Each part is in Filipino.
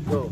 Go.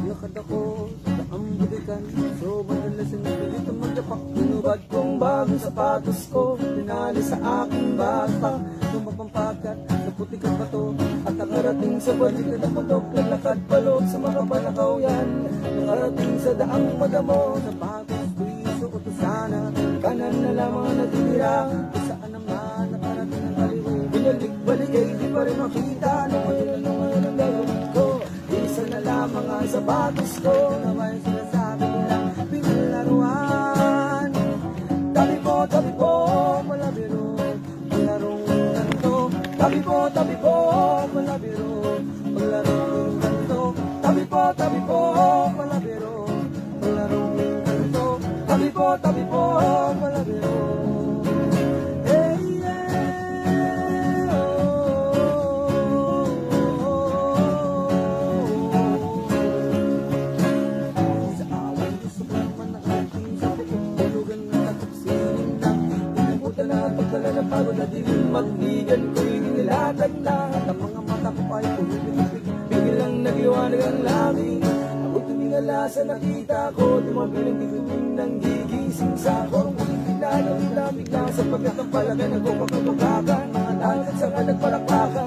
Lakad ako sa ambulikan, so madalas ang napilit ang magdapak. Tinubad kong bagong sapatos ko, pinali sa aking bata. Tumapampakat sa putikang bato, at nakarating sa balikan ng putok. Nalakad palot sa mga panakaw-yan, nakarating sa daang madamo. Sapatos ko'y suot ko sana, kanan na lamang ang natitira. Kung saan naman nakarating ang kaliwa, binalik-balik ay di pa rin makita. Naman ang gagawin ko, isa na lamang ang sapatos ko. Naman sinasabi nilang pinalaruan. Tabi po, malabiro, maglarong ganito. Tabi po, malabiro, maglarong ganito. Tabi po, malabiro, maglarong ganito. Tabi po, malabiro. Hey, yeah, sa away gusto ko naman nakating sa tulugan na nagsining na inabutan na pagdala ng pagod na dilim magnigan ko'y nilatag na at ang mga mata ko ay pumipig biglang nagliwanag ang langit. Ako tumingala sa nakita ko, tumabilang tituting ng gigising sa akong kilala ng lamig na sapagkat ang palagan ako pagkabagakan mga dagat sa nagpalakpakan.